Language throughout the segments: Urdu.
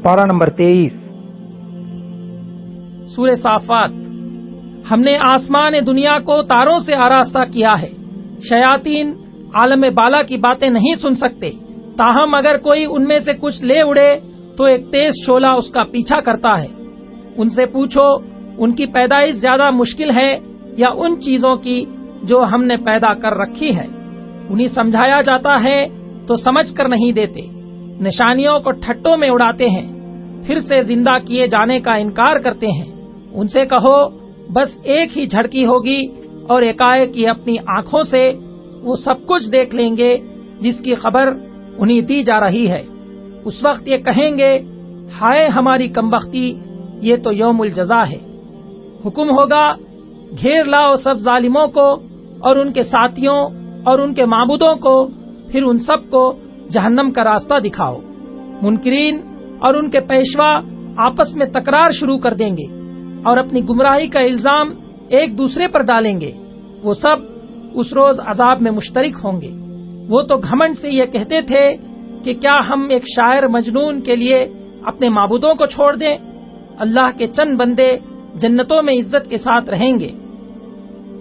پارہ نمبر 23۔ سورہ صافات۔ ہم نے آسمان دنیا کو تاروں سے آراستہ کیا ہے، شیاطین عالم بالا کی باتیں نہیں سن سکتے، تاہم اگر کوئی ان میں سے کچھ لے اڑے تو ایک تیز شعلہ اس کا پیچھا کرتا ہے۔ ان سے پوچھو ان کی پیدائش زیادہ مشکل ہے یا ان چیزوں کی جو ہم نے پیدا کر رکھی ہے؟ انہیں سمجھایا جاتا ہے تو سمجھ کر نہیں دیتے، نشانیوں کو ٹھٹوں میں اڑاتے ہیں، پھر سے زندہ کیے جانے کا انکار کرتے ہیں۔ ان سے کہو بس ایک ہی جھڑکی ہوگی اور ایکائک ہی اپنی آنکھوں سے وہ سب کچھ دیکھ لیں گے جس کی خبر انہیں دی جا رہی ہے۔ اس وقت یہ کہیں گے ہائے ہماری کمبختی، یہ تو یوم الجزا ہے۔ حکم ہوگا گھیر لاؤ سب ظالموں کو اور ان کے ساتھیوں اور ان کے معبودوں کو، پھر ان سب کو جہنم کا راستہ دکھاؤ۔ منکرین اور ان کے پیشوا آپس میں تکرار شروع کر دیں گے اور اپنی گمراہی کا الزام ایک دوسرے پر ڈالیں گے۔ وہ سب اس روز عذاب میں مشترک ہوں گے۔ وہ تو گھمنڈ سے یہ کہتے تھے کہ کیا ہم ایک شاعر مجنون کے لیے اپنے معبودوں کو چھوڑ دیں؟ اللہ کے چند بندے جنتوں میں عزت کے ساتھ رہیں گے،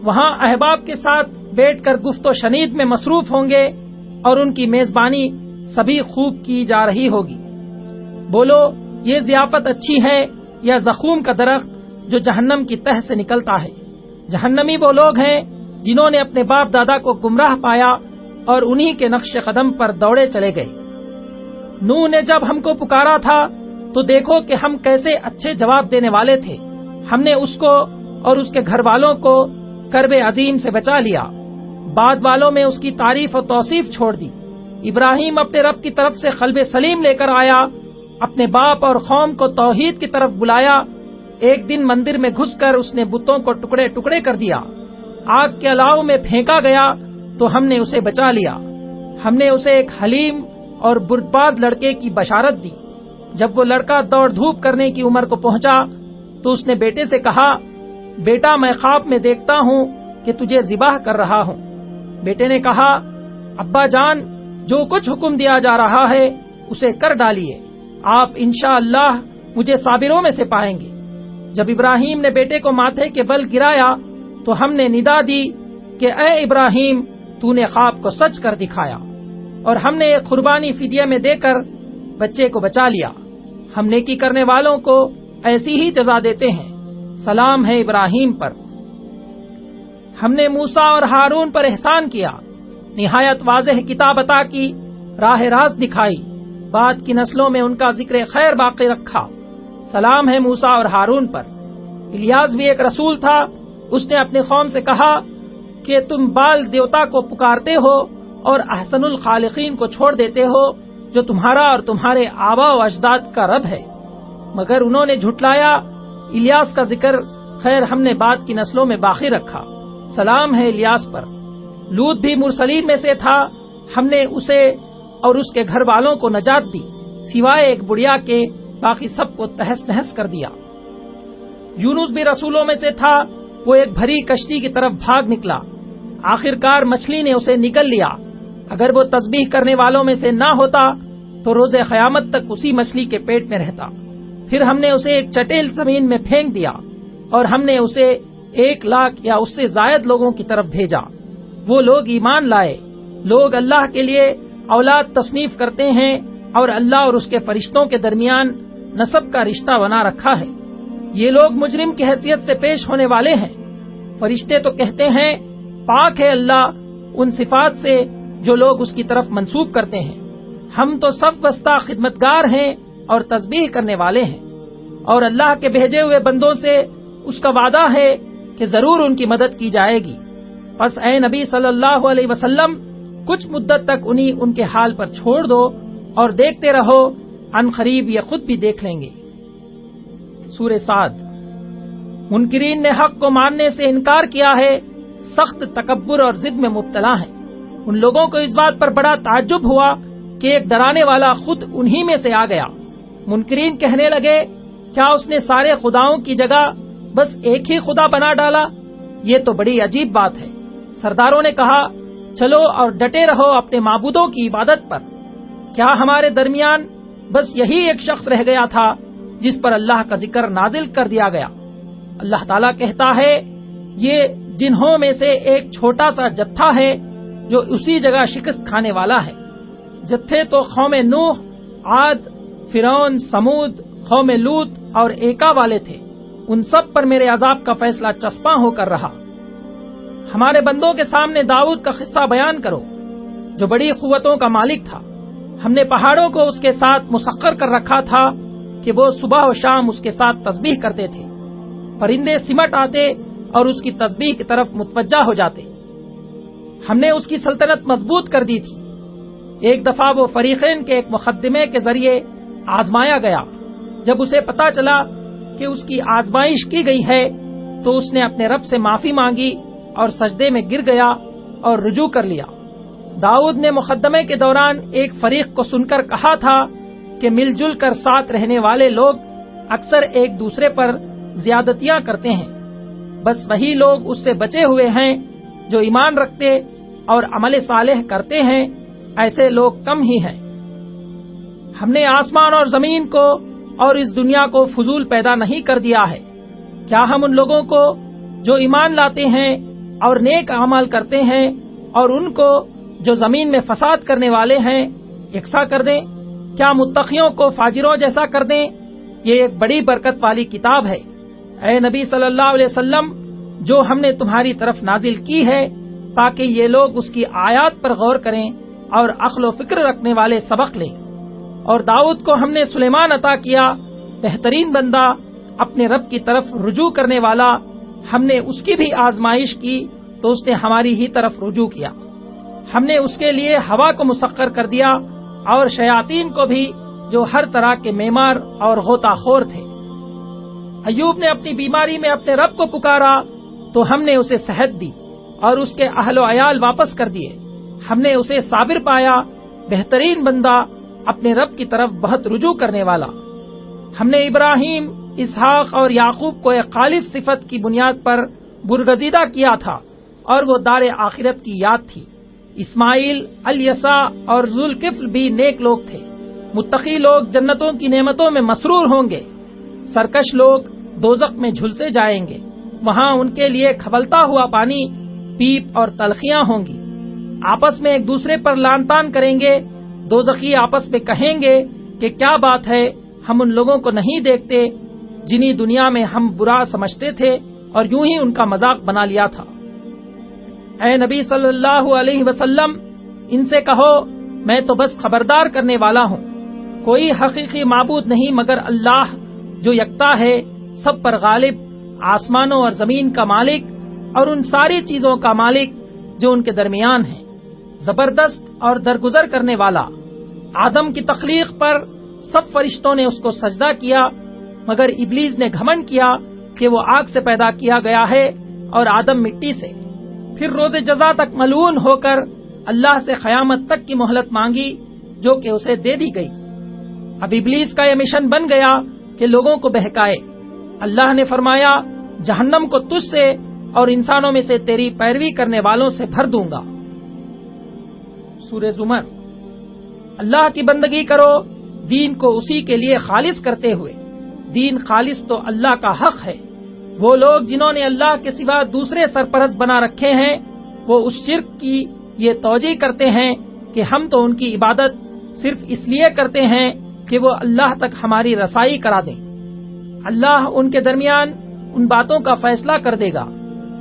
وہاں احباب کے ساتھ بیٹھ کر گفت و شنید میں مصروف ہوں گے اور ان کی میزبانی سبھی خوب کی جا رہی ہوگی۔ بولو یہ ضیافت اچھی ہے یا زقوم کا درخت جو جہنم کی تہ سے نکلتا ہے؟ جہنمی وہ لوگ ہیں جنہوں نے اپنے باپ دادا کو گمراہ پایا اور انہی کے نقش قدم پر دوڑے چلے گئے۔ نوح نے جب ہم کو پکارا تھا تو دیکھو کہ ہم کیسے اچھے جواب دینے والے تھے، ہم نے اس کو اور اس کے گھر والوں کو کرب عظیم سے بچا لیا، بعد والوں میں اس کی تعریف و توصیف چھوڑ دی۔ ابراہیم اپنے رب کی طرف سے قلب سلیم لے کر آیا، اپنے باپ اور قوم کو توحید کی طرف بلایا۔ ایک دن مندر میں گھس کر اس نے بتوں کو ٹکڑے ٹکڑے کر دیا، آگ کے الاؤ میں پھینکا گیا تو ہم نے اسے بچا لیا۔ ہم نے اسے ایک حلیم اور بردبار لڑکے کی بشارت دی۔ جب وہ لڑکا دوڑ دھوپ کرنے کی عمر کو پہنچا تو اس نے بیٹے سے کہا، بیٹا میں خواب میں دیکھتا ہوں کہ تجھے ذبح کر رہا ہوں۔ بیٹے نے کہا، ابا جان جو کچھ حکم دیا جا رہا ہے اسے کر ڈالیے، آپ انشاءاللہ مجھے صابروں میں سے پائیں گے۔ جب ابراہیم نے بیٹے کو ماتھے کے بل گرایا تو ہم نے ندا دی کہ اے ابراہیم تو نے خواب کو سچ کر دکھایا، اور ہم نے ایک قربانی فدیہ میں دے کر بچے کو بچا لیا۔ ہم نیکی کرنے والوں کو ایسی ہی جزا دیتے ہیں، سلام ہے ابراہیم پر۔ ہم نے موسیٰ اور ہارون پر احسان کیا، نہایت واضح کتاب عطا کی، راہ راست دکھائی، بعد کی نسلوں میں ان کا ذکر خیر باقی رکھا، سلام ہے موسیٰ اور ہارون پر۔ الیاس بھی ایک رسول تھا، اس نے اپنی قوم سے کہا کہ تم بال دیوتا کو پکارتے ہو اور احسن الخالقین کو چھوڑ دیتے ہو جو تمہارا اور تمہارے آباء و اجداد کا رب ہے، مگر انہوں نے جھٹلایا۔ الیاس کا ذکر خیر ہم نے بعد کی نسلوں میں باقی رکھا، سلام ہے الیاس پر۔ لوط بھی مرسلین میں سے تھا، ہم نے اسے اور اس کے گھر والوں کو نجات دی، سوائے ایک بڑھیا کے باقی سب کو تہس نہس کر دیا۔ یونس بھی رسولوں میں سے تھا، وہ ایک بھری کشتی کی طرف بھاگ نکلا، آخرکار مچھلی نے اسے نگل لیا۔ اگر وہ تسبیح کرنے والوں میں سے نہ ہوتا تو روز قیامت تک اسی مچھلی کے پیٹ میں رہتا۔ پھر ہم نے اسے ایک چٹیل زمین میں پھینک دیا اور ہم نے اسے 1,00,000 یا اس سے زائد لوگوں کی طرف بھیجا۔ وہ لوگ ایمان لائے۔ لوگ اللہ کے لیے اولاد تصنیف کرتے ہیں اور اللہ اور اس کے فرشتوں کے درمیان نسب کا رشتہ بنا رکھا ہے۔ یہ لوگ مجرم کی حیثیت سے پیش ہونے والے ہیں۔ فرشتے تو کہتے ہیں پاک ہے اللہ ان صفات سے جو لوگ اس کی طرف منسوب کرتے ہیں۔ ہم تو سب واسطہ خدمتگار ہیں اور تسبیح کرنے والے ہیں، اور اللہ کے بھیجے ہوئے بندوں سے اس کا وعدہ ہے کہ ضرور ان کی مدد کی جائے گی۔ پس اے نبی صلی اللہ علیہ وسلم کچھ مدت تک انہیں ان کے حال پر چھوڑ دو اور دیکھتے رہو، عن قریب یہ خود بھی دیکھ لیں گے۔ سورہ صاد۔ منکرین نے حق کو ماننے سے انکار کیا ہے، سخت تکبر اور ضد میں مبتلا ہیں۔ ان لوگوں کو اس بات پر بڑا تعجب ہوا کہ ایک ڈرانے والا خود انہی میں سے آ گیا۔ منکرین کہنے لگے کیا اس نے سارے خداؤں کی جگہ بس ایک ہی خدا بنا ڈالا؟ یہ تو بڑی عجیب بات ہے۔ سرداروں نے کہا چلو اور ڈٹے رہو اپنے معبودوں کی عبادت پر۔ کیا ہمارے درمیان بس یہی ایک شخص رہ گیا تھا جس پر اللہ کا ذکر نازل کر دیا گیا۔ اللہ تعالیٰ کہتا ہے یہ جنہوں میں سے ایک چھوٹا سا جتھا ہے جو اسی جگہ شکست کھانے والا ہے۔ جتھے تو قوم نوح، عاد، فرعون، سمود، قوم لوط اور ایکا والے تھے، ان سب پر میرے عذاب کا فیصلہ چسپاں ہو کر رہا۔ ہمارے بندوں کے سامنے داؤد کا قصہ بیان کرو جو بڑی قوتوں کا مالک تھا۔ ہم نے پہاڑوں کو اس کے ساتھ مسخر کر رکھا تھا کہ وہ صبح و شام اس کے ساتھ تسبیح کرتے تھے۔ پرندے سمٹ آتے اور اس کی تسبیح کی طرف متوجہ ہو جاتے۔ ہم نے اس کی سلطنت مضبوط کر دی تھی۔ ایک دفعہ وہ فریقین کے ایک مقدمے کے ذریعے آزمایا گیا۔ جب اسے پتا چلا کہ اس کی آزمائش کی گئی ہے تو اس نے اپنے رب سے معافی مانگی اور سجدے میں گر گیا اور رجوع کر لیا۔ داؤد نے مقدمے کے دوران ایک فریق کو سن کر کہا تھا کہ مل جل کر ساتھ رہنے والے لوگ اکثر ایک دوسرے پر زیادتیاں کرتے ہیں، بس وہی لوگ اس سے بچے ہوئے ہیں جو ایمان رکھتے اور عمل صالح کرتے ہیں، ایسے لوگ کم ہی ہیں۔ ہم نے آسمان اور زمین کو اور اس دنیا کو فضول پیدا نہیں کر دیا ہے۔ کیا ہم ان لوگوں کو جو ایمان لاتے ہیں اور نیک اعمال کرتے ہیں اور ان کو جو زمین میں فساد کرنے والے ہیں یکساں کر دیں؟ کیا متقیوں کو فاجروں جیسا کر دیں؟ یہ ایک بڑی برکت والی کتاب ہے۔ اے نبی صلی اللہ علیہ وسلم، جو ہم نے تمہاری طرف نازل کی ہے تاکہ یہ لوگ اس کی آیات پر غور کریں اور عقل و فکر رکھنے والے سبق لیں۔ اور داؤد کو ہم نے سلیمان عطا کیا، بہترین بندہ، اپنے رب کی طرف رجوع کرنے والا۔ ہم نے اس کی بھی آزمائش کی تو اس نے ہماری ہی طرف رجوع کیا۔ ہم نے اس کے لیے ہوا کو مسخر کر دیا اور شیاطین کو بھی جو ہر طرح کے معمار اور غوطہ خور تھے۔ ایوب نے اپنی بیماری میں اپنے رب کو پکارا تو ہم نے اسے صحت دی اور اس کے اہل و عیال واپس کر دیے۔ ہم نے اسے صابر پایا، بہترین بندہ، اپنے رب کی طرف بہت رجوع کرنے والا۔ ہم نے ابراہیم، اسحاق اور یعقوب کو ایک خالص صفت کی بنیاد پر برگزیدہ کیا تھا اور وہ دار آخرت کی یاد تھی۔ اسماعیل، الیسع اور ذوالکفل بھی نیک لوگ تھے۔ متقی لوگ جنتوں کی نعمتوں میں مسرور ہوں گے، سرکش لوگ دوزخ میں جھلسے جائیں گے۔ وہاں ان کے لیے کھولتا ہوا پانی، پیپ اور تلخیاں ہوں گی۔ آپس میں ایک دوسرے پر لان تان کریں گے۔ دوزخی آپس میں کہیں گے کہ کیا بات ہے، ہم ان لوگوں کو نہیں دیکھتے جنہیں دنیا میں ہم برا سمجھتے تھے اور یوں ہی ان کا مذاق بنا لیا تھا۔ اے نبی صلی اللہ علیہ وسلم، ان سے کہو میں تو بس خبردار کرنے والا ہوں، کوئی حقیقی معبود نہیں مگر اللہ جو یکتا ہے، سب پر غالب، آسمانوں اور زمین کا مالک اور ان ساری چیزوں کا مالک جو ان کے درمیان ہیں، زبردست اور درگزر کرنے والا۔ آدم کی تخلیق پر سب فرشتوں نے اس کو سجدہ کیا مگر ابلیس نے گھمنڈ کیا کہ وہ آگ سے پیدا کیا گیا ہے اور آدم مٹی سے۔ پھر روز جزا تک ملعون ہو کر اللہ سے قیامت تک کی مہلت مانگی جو کہ اسے دے دی گئی۔ اب ابلیس کا یہ مشن بن گیا کہ لوگوں کو بہکائے۔ اللہ نے فرمایا جہنم کو تجھ سے اور انسانوں میں سے تیری پیروی کرنے والوں سے بھر دوں گا۔ سورہ زمر۔ اللہ کی بندگی کرو، دین کو اسی کے لیے خالص کرتے ہوئے۔ دین خالص تو اللہ کا حق ہے۔ وہ لوگ جنہوں نے اللہ کے سوا دوسرے سرپرست بنا رکھے ہیں، وہ اس شرک کی یہ توجیہ کرتے ہیں کہ ہم تو ان کی عبادت صرف اس لیے کرتے ہیں کہ وہ اللہ تک ہماری رسائی کرا دیں۔ اللہ ان کے درمیان ان باتوں کا فیصلہ کر دے گا۔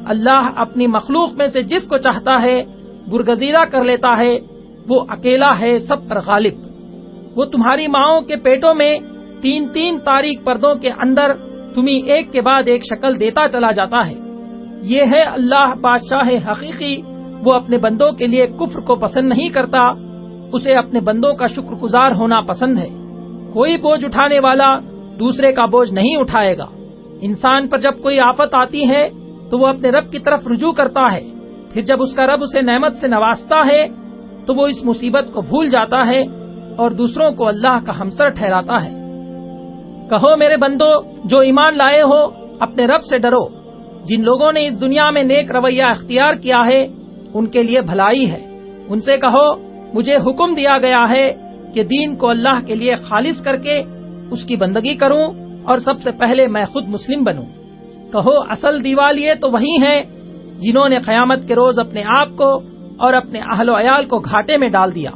اللہ اپنی مخلوق میں سے جس کو چاہتا ہے برگزیدہ کر لیتا ہے، وہ اکیلا ہے سب پر غالب۔ وہ تمہاری ماؤں کے پیٹوں میں 3 تاریک پردوں کے اندر تمہیں ایک کے بعد ایک شکل دیتا چلا جاتا ہے۔ یہ ہے اللہ بادشاہ حقیقی، وہ اپنے بندوں کے لیے کفر کو پسند نہیں کرتا، اسے اپنے بندوں کا شکر گزار ہونا پسند ہے۔ کوئی بوجھ اٹھانے والا دوسرے کا بوجھ نہیں اٹھائے گا۔ انسان پر جب کوئی آفت آتی ہے تو وہ اپنے رب کی طرف رجوع کرتا ہے، پھر جب اس کا رب اسے نعمت سے نوازتا ہے تو وہ اس مصیبت کو بھول جاتا ہے اور دوسروں کو اللہ کا ہمسر ٹھہراتا ہے۔ کہو میرے بندو جو ایمان لائے ہو، اپنے رب سے ڈرو۔ جن لوگوں نے اس دنیا میں نیک رویہ اختیار کیا ہے ان کے لیے بھلائی ہے۔ ان سے کہو مجھے حکم دیا گیا ہے کہ دین کو اللہ کے لیے خالص کر کے اس کی بندگی کروں اور سب سے پہلے میں خود مسلم بنوں۔ کہو اصل دیوالیے تو وہی ہیں جنہوں نے قیامت کے روز اپنے آپ کو اور اپنے اہل و عیال کو گھاٹے میں ڈال دیا۔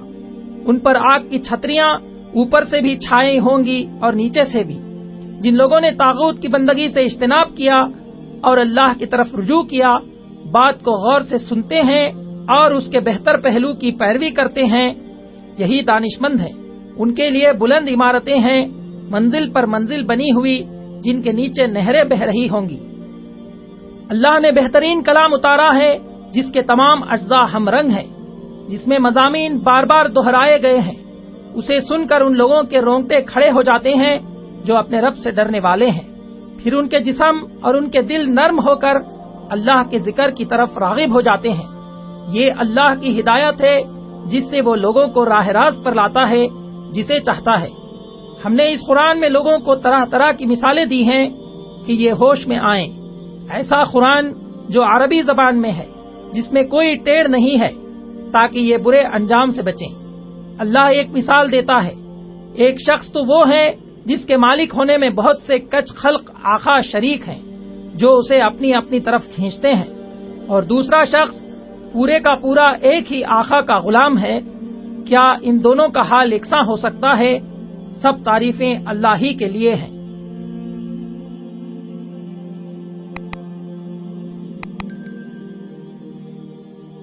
ان پر آگ کی چھتریاں اوپر سے بھی چھائی ہوں گی اور نیچے سے بھی۔ جن لوگوں نے طاغوت کی بندگی سے اجتناب کیا اور اللہ کی طرف رجوع کیا، بات کو غور سے سنتے ہیں اور اس کے بہتر پہلو کی پیروی کرتے ہیں، یہی دانشمند ہیں۔ ان کے لیے بلند عمارتیں ہیں، منزل پر منزل بنی ہوئی، جن کے نیچے نہریں بہہ رہی ہوں گی۔ اللہ نے بہترین کلام اتارا ہے جس کے تمام اجزاء ہم رنگ ہیں، جس میں مضامین بار بار دہرائے گئے ہیں۔ اسے سن کر ان لوگوں کے رونگٹے کھڑے ہو جاتے ہیں جو اپنے رب سے ڈرنے والے ہیں، پھر ان کے جسم اور ان کے دل نرم ہو کر اللہ کے ذکر کی طرف راغب ہو جاتے ہیں۔ یہ اللہ کی ہدایت ہے جس سے وہ لوگوں کو راہ راست پر لاتا ہے جسے چاہتا ہے۔ ہم نے اس قرآن میں لوگوں کو طرح طرح کی مثالیں دی ہیں کہ یہ ہوش میں آئیں۔ ایسا قرآن جو عربی زبان میں ہے، جس میں کوئی ٹیڑھ نہیں ہے، تاکہ یہ برے انجام سے بچیں۔ اللہ ایک مثال دیتا ہے، ایک شخص تو وہ ہے جس کے مالک ہونے میں بہت سے کچھ خلق آقا شریک ہیں جو اسے اپنی اپنی طرف کھینچتے ہیں، اور دوسرا شخص پورے کا پورا ایک ہی آقا کا غلام ہے۔ کیا ان دونوں کا حال یکساں ہو سکتا ہے؟ سب تعریفیں اللہ ہی کے لیے ہیں۔